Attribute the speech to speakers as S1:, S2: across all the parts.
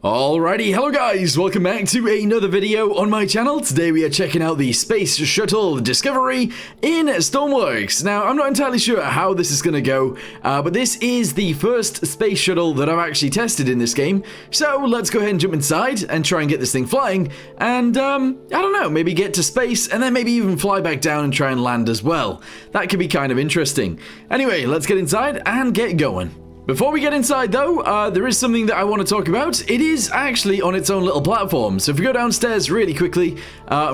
S1: Alrighty, hello guys, welcome back to another video on my channel. Today we are checking out the Space Shuttle Discovery in Stormworks. Now, I'm not entirely sure how this is going to go, but this is the first space shuttle that I've actually tested in this game. So let's go ahead and jump inside and try and get this thing flying, and I don't know, maybe get to space and then maybe even fly back down and try and land as well. That could be kind of interesting. Anyway, let's get inside and get going. Before we get inside though, there is something that I want to talk about. It is actually on its own little platform. So if we go downstairs really quickly,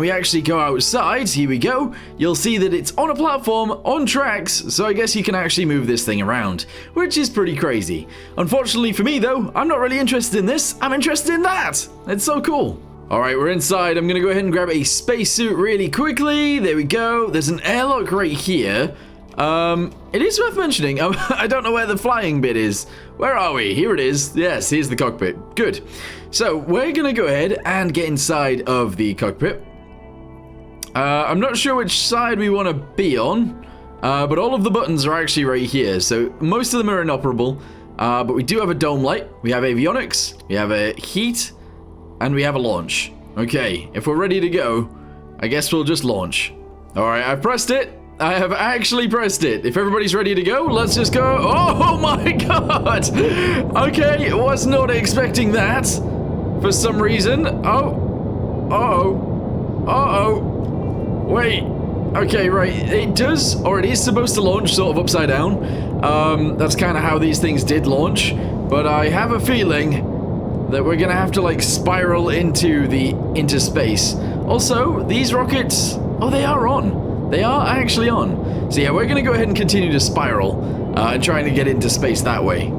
S1: we actually go outside, here we go, you'll see that it's on a platform, on tracks, so I guess you can actually move this thing around, which is pretty crazy. Unfortunately for me though, I'm not really interested in this, I'm interested in that! It's so cool. Alright, we're inside, I'm gonna go ahead and grab a spacesuit really quickly, there we go, there's an airlock right here. It is worth mentioning, I don't know where the flying bit is. Where are we? Here it is. Yes, here's the cockpit. Good. So, we're gonna go ahead and get inside of the cockpit. I'm not sure which side we want to be on, but all of the buttons are actually right here, so most of them are inoperable, but we do have a dome light, we have avionics, we have a heat, and we have a launch. Okay, if we're ready to go, I guess we'll just launch. Alright, I've pressed it. I have actually pressed it. If everybody's ready to go, let's just go. Oh my god! Okay, was not expecting that for some reason. Oh. Uh-oh. Uh-oh. Wait. Okay, right. It does, or it is supposed to launch sort of upside down. That's kind of how these things did launch. But I have a feeling that we're gonna have to like spiral into space. Also, these rockets, oh, they are on. They are actually on. So yeah, we're going to go ahead and continue to spiral and trying to get into space that way.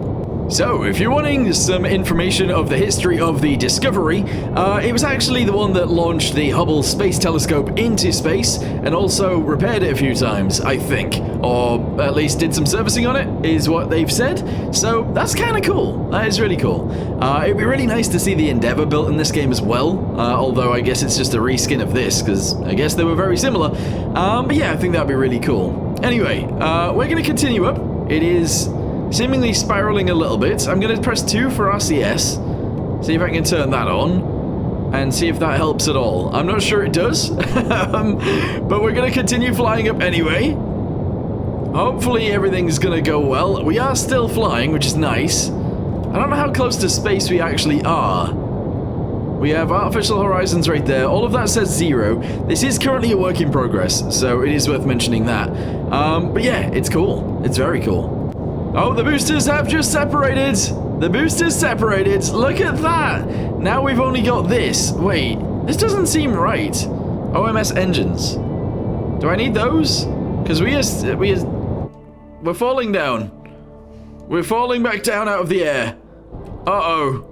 S1: So, if you're wanting some information of the history of the Discovery, it was actually the one that launched the Hubble Space Telescope into space and also repaired it a few times, I think. Or at least did some servicing on it, is what they've said. So, that's kind of cool. That is really cool. It'd be really nice to see the Endeavour built in this game as well, although I guess it's just a reskin of this, because I guess they were very similar. But yeah, I think that'd be really cool. Anyway, we're going to continue up. It is seemingly spiraling a little bit. I'm going to press 2 for RCS, see if I can turn that on, and see if that helps at all. I'm not sure it does, but we're going to continue flying up anyway. Hopefully everything's going to go well. We are still flying, which is nice. I don't know how close to space we actually are. We have artificial horizons right there. All of that says 0. This is currently a work in progress, so it is worth mentioning that. But yeah, it's cool. It's very cool. Oh, the boosters have just separated. The boosters separated. Look at that. Now we've only got this. Wait, this doesn't seem right. OMS engines. Do I need those? Because we're falling down. We're falling back down out of the air. Uh-oh.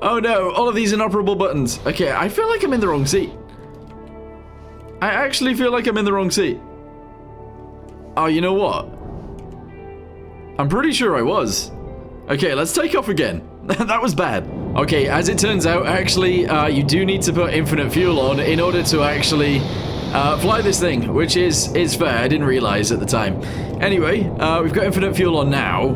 S1: Oh no, all of these inoperable buttons. Okay, I feel like I'm in the wrong seat. I actually feel like I'm in the wrong seat. Oh, you know what? I'm pretty sure I was. Okay, let's take off again. That was bad. Okay, as it turns out, actually, you do need to put infinite fuel on in order to actually fly this thing, which is fair. I didn't realize at the time. Anyway, we've got infinite fuel on now,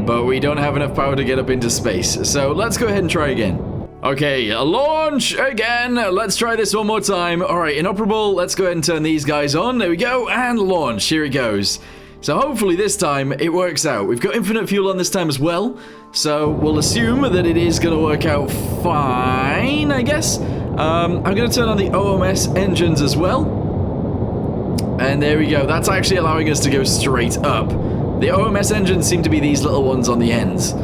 S1: but we don't have enough power to get up into space. So let's go ahead and try again. Okay, launch again. Let's try this one more time. All right, inoperable. Let's go ahead and turn these guys on. There we go, and launch. Here it goes. So hopefully this time it works out. We've got infinite fuel on this time as well, so we'll assume that it is going to work out fine, I guess. I'm going to turn on the OMS engines as well. And there we go. That's actually allowing us to go straight up. The OMS engines seem to be these little ones on the ends.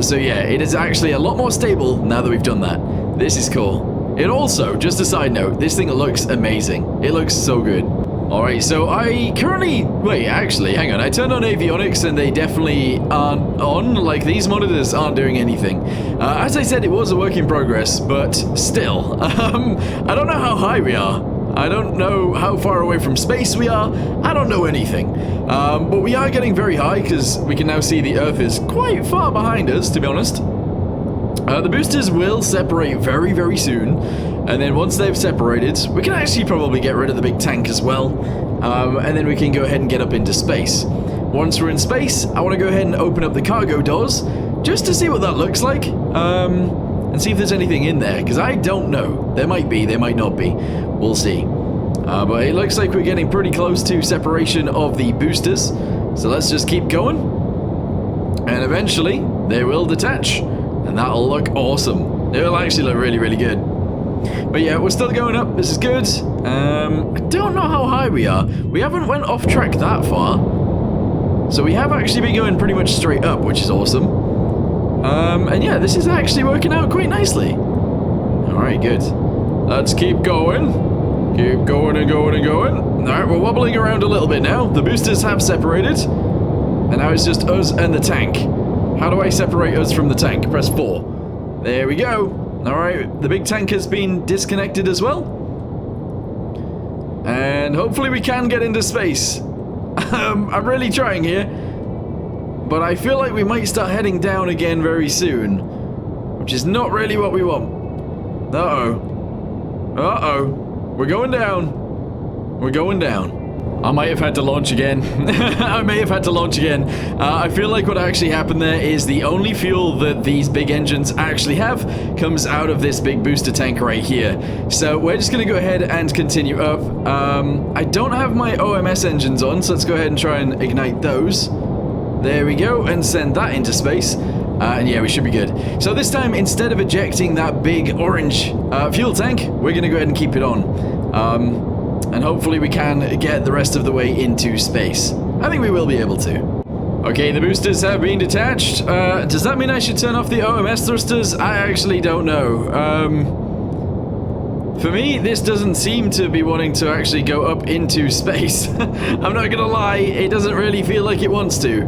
S1: So yeah, it is actually a lot more stable now that we've done that. This is cool. It also, just a side note, this thing looks amazing. It looks so good. Alright, so I currently... Wait, actually, hang on. I turned on avionics and they definitely aren't on. Like, these monitors aren't doing anything. As I said, it was a work in progress, but still. I don't know how high we are. I don't know how far away from space we are. I don't know anything. But we are getting very high because we can now see the Earth is quite far behind us, to be honest. The boosters will separate very, very soon, and then once they've separated, we can actually probably get rid of the big tank as well, and then we can go ahead and get up into space. Once we're in space, I want to go ahead and open up the cargo doors, just to see what that looks like, and see if there's anything in there, because I don't know. There might be, there might not be. We'll see. But it looks like we're getting pretty close to separation of the boosters, so let's just keep going, and eventually they will detach, and that'll look awesome. It'll actually look really, really good. But yeah, we're still going up. This is good. I don't know how high we are. We haven't went off track that far, so we have actually been going pretty much straight up, which is awesome. And yeah, this is actually working out quite nicely. Alright, good. Let's keep going. Keep going and going and going. Alright, we're wobbling around a little bit now. The boosters have separated, and now it's just us and the tank. How do I separate us from the tank? Press 4. There we go. Alright, the big tank has been disconnected as well. And hopefully we can get into space. I'm really trying here. But I feel like we might start heading down again very soon. Which is not really what we want. Uh-oh. Uh-oh. We're going down. We're going down. I might have had to launch again. I may have had to launch again. I feel like what actually happened there is the only fuel that these big engines actually have comes out of this big booster tank right here. So we're just going to go ahead and continue up. I don't have my OMS engines on, so let's go ahead and try and ignite those. There we go, and send that into space. And yeah, we should be good. So this time, instead of ejecting that big orange fuel tank, we're going to go ahead and keep it on. And hopefully we can get the rest of the way into space. I think we will be able to. Okay, the boosters have been detached. Does that mean I should turn off the OMS thrusters? I actually don't know. For me, this doesn't seem to be wanting to actually go up into space. I'm not gonna lie, it doesn't really feel like it wants to.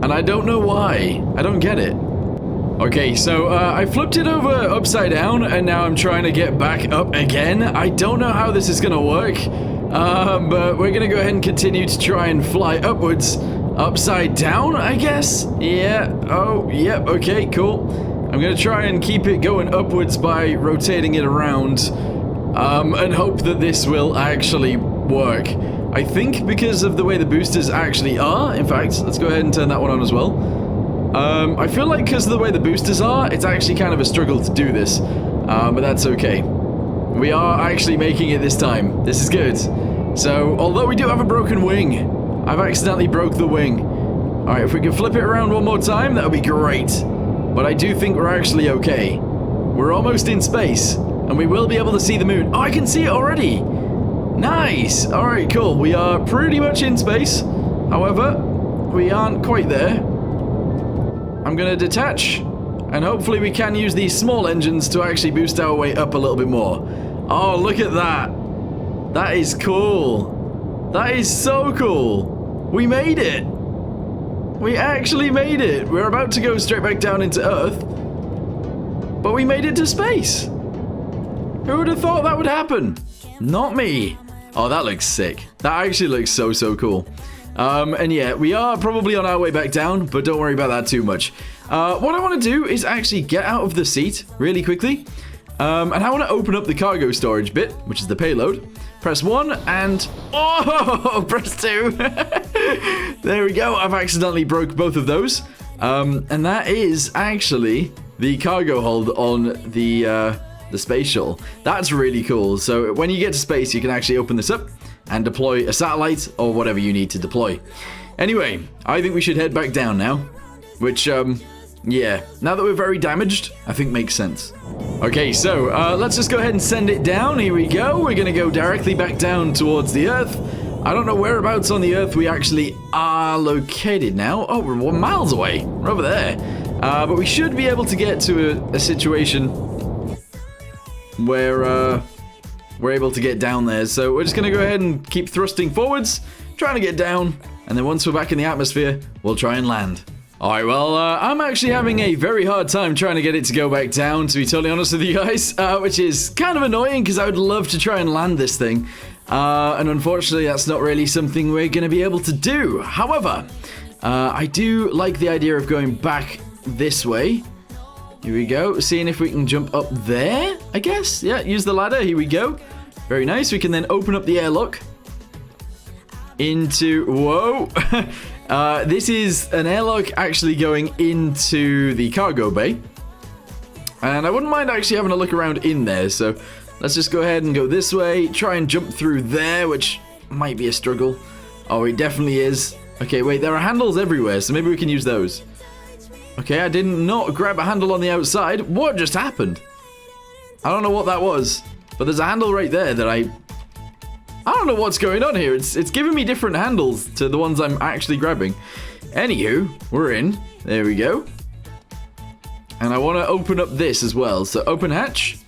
S1: And I don't know why. I don't get it. Okay, so I flipped it over upside down, and now I'm trying to get back up again. I don't know how this is going to work, but we're going to go ahead and continue to try and fly upwards. Upside down, I guess? Yeah, oh, yep, okay, cool. I'm going to try and keep it going upwards by rotating it around, and hope that this will actually work. I think because of the way the boosters actually are, in fact, let's go ahead and turn that one on as well. I feel like because of the way the boosters are, it's actually kind of a struggle to do this, but that's okay. We are actually making it this time. This is good. So, although we do have a broken wing, I've accidentally broke the wing. Alright, if we can flip it around one more time, that would be great. But I do think we're actually okay. We're almost in space, and we will be able to see the moon. Oh, I can see it already! Nice! Alright, cool. We are pretty much in space. However, we aren't quite there. I'm going to detach, and hopefully we can use these small engines to actually boost our way up a little bit more. Oh, look at that. That is cool. That is so cool. We made it. We actually made it. We're about to go straight back down into Earth, but we made it to space. Who would have thought that would happen? Not me. Oh, that looks sick. That actually looks so, so cool. And yeah, we are probably on our way back down, but don't worry about that too much. What I want to do is actually get out of the seat really quickly. And I want to open up the cargo storage bit, which is the payload. Press 1 and... Oh! Press 2! There we go. I've accidentally broke both of those. And that is actually the cargo hold on the space shuttle. That's really cool. So when you get to space, you can actually open this up and deploy a satellite or whatever you need to deploy. Anyway, I think we should head back down now, which, yeah, now that we're very damaged, I think makes sense. Okay, so let's just go ahead and send it down. Here we go. We're going to go directly back down towards the Earth. I don't know whereabouts on the Earth we actually are located now. Oh, we're 1 mile away. We're over there. But we should be able to get to a situation where we're able to get down there. So we're just going to go ahead and keep thrusting forwards, trying to get down, and then once we're back in the atmosphere, we'll try and land. Alright, well, I'm actually having a very hard time trying to get it to go back down, to be totally honest with you guys, which is kind of annoying because I would love to try and land this thing. And unfortunately, that's not really something we're going to be able to do. However, I do like the idea of going back this way. Here we go, seeing if we can jump up there, I guess. Yeah, use the ladder, here we go. Very nice, we can then open up the airlock into, whoa, This is an airlock actually going into the cargo bay. And I wouldn't mind actually having a look around in there, so let's just go ahead and go this way, try and jump through there, which might be a struggle. Oh, it definitely is. Okay, wait, there are handles everywhere, so maybe we can use those. Okay, I did not grab a handle on the outside. What just happened? I don't know what that was, but there's a handle right there that I don't know what's going on here. It's giving me different handles to the ones I'm actually grabbing. Anywho, we're in. There we go. And I want to open up this as well. So open hatch.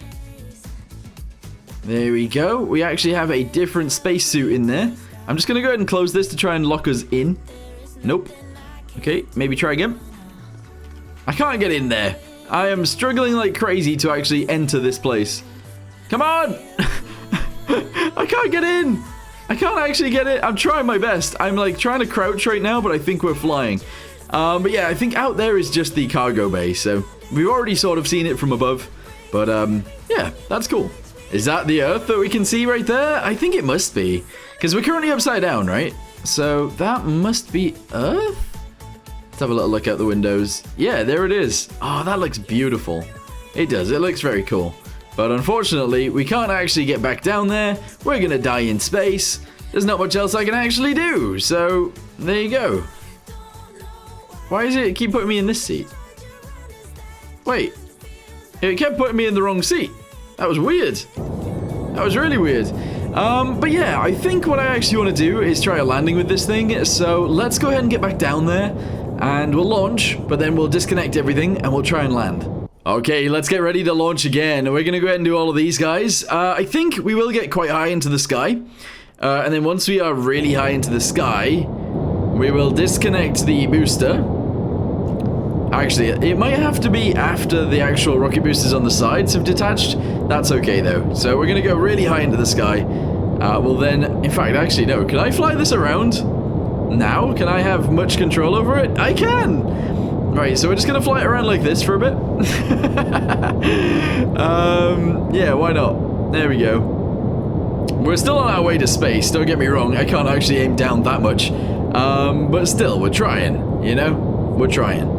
S1: There we go. We actually have a different spacesuit in there. I'm just going to go ahead and close this to try and lock us in. Nope. Okay, maybe try again. I can't get in there. I am struggling like crazy to actually enter this place. Come on! I can't get in! I can't actually get it. I'm trying my best. I'm like trying to crouch right now, but I think we're flying. But yeah, I think out there is just the cargo bay, so we've already sort of seen it from above. But yeah, that's cool. Is that the Earth that we can see right there? I think it must be. Because we're currently upside down, right? So that must be Earth? Let's have a little look out the windows. Yeah, there it is. Oh, that looks beautiful. It does. It looks very cool. But unfortunately, we can't actually get back down there. We're going to die in space. There's not much else I can actually do. So, there you go. Why does it keep putting me in this seat? Wait. It kept putting me in the wrong seat. That was weird. That was really weird. But yeah, I think what I actually want to do is try a landing with this thing. So, let's go ahead and get back down there. And we'll launch, but then we'll disconnect everything and we'll try and land. Okay, let's get ready to launch again. We're going to go ahead and do all of these guys. I think we will get quite high into the sky. And then once we are really high into the sky, we will disconnect the booster. Actually, it might have to be after the actual rocket boosters on the sides have detached. That's okay, though. So we're going to go really high into the sky. We'll then... In fact, actually, no. Can I fly this around now? Can I have much control over it? I can! Right, so we're just going to fly it around like this for a bit. Yeah, why not? There we go. We're still on our way to space, don't get me wrong. I can't actually aim down that much. But still, we're trying, you know? We're trying.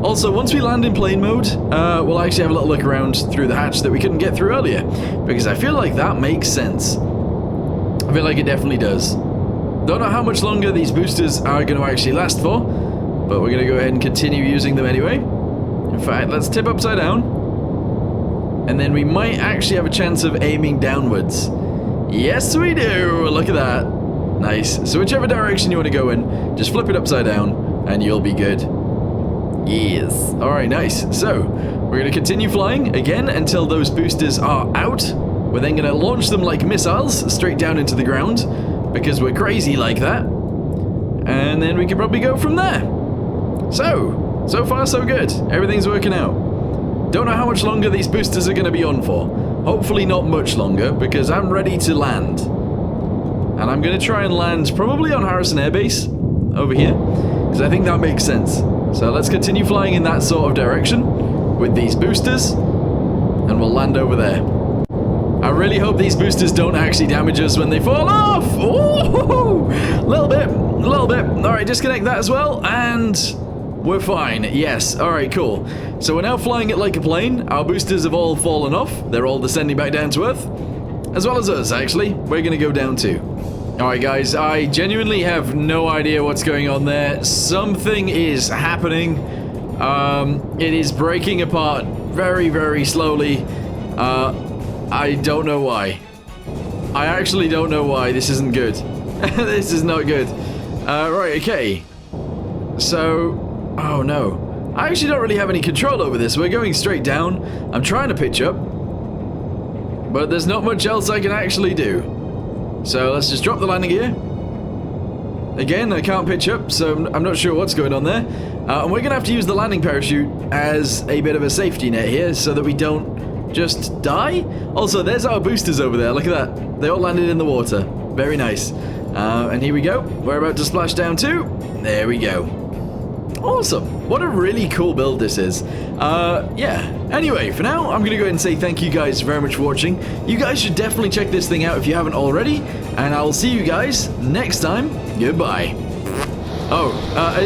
S1: Also, once we land in plane mode, we'll actually have a little look around through the hatch that we couldn't get through earlier. Because I feel like that makes sense. I feel like it definitely does. Don't know how much longer these boosters are going to actually last for, but we're going to go ahead and continue using them anyway. In fact, let's tip upside down, and then we might actually have a chance of aiming downwards. Yes, we do! Look at that. Nice. So whichever direction you want to go in, just flip it upside down, and you'll be good. Yes. Alright, nice. So, we're going to continue flying, again, until those boosters are out. We're then going to launch them like missiles, straight down into the ground, because we're crazy like that. And then we can probably go from there. So far so good. Everything's working out. Don't know how much longer these boosters are going to be on for. Hopefully not much longer, because I'm ready to land. And I'm going to try and land probably on Harrison Air Base, over here, because I think that makes sense. So let's continue flying in that sort of direction, with these boosters, and we'll land over there. I really hope these boosters don't actually damage us when they fall off. Ooh, little bit. All right, disconnect that as well, and we're fine. Yes, all right, cool. So we're now flying it like a plane. Our boosters have all fallen off. They're all descending back down to Earth, as well as us, actually. We're going to go down too. All right, guys, I genuinely have no idea what's going on there. Something is happening. It is breaking apart very, very slowly. I don't know why. I actually don't know why. This isn't good. This is not good. Right, okay. So, oh no. I actually don't really have any control over this. We're going straight down. I'm trying to pitch up, but there's not much else I can actually do. So let's just drop the landing gear. Again, I can't pitch up, so I'm not sure what's going on there. And we're going to have to use the landing parachute as a bit of a safety net here so that we don't just die. Also, there's our boosters over there. Look at that. They all landed in the water. Very nice. And here we go. We're about to splash down too. There we go. Awesome. What a really cool build this is. Yeah. Anyway, for now, I'm going to go ahead and say thank you guys very much for watching. You guys should definitely check this thing out if you haven't already. And I'll see you guys next time. Goodbye. Oh,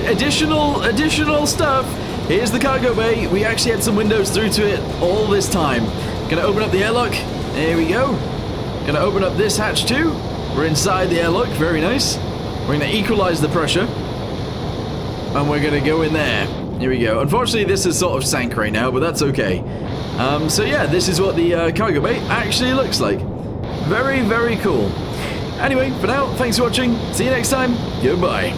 S1: additional stuff. Here's the cargo bay. We actually had some windows through to it all this time. Gonna open up the airlock. There we go. Gonna open up this hatch too. We're inside the airlock. Very nice. We're gonna equalize the pressure. And we're gonna go in there. Here we go. Unfortunately, this is sort of sank right now, but that's okay. So yeah, this is what the cargo bay actually looks like. Very, very cool. Anyway, for now, thanks for watching. See you next time. Goodbye.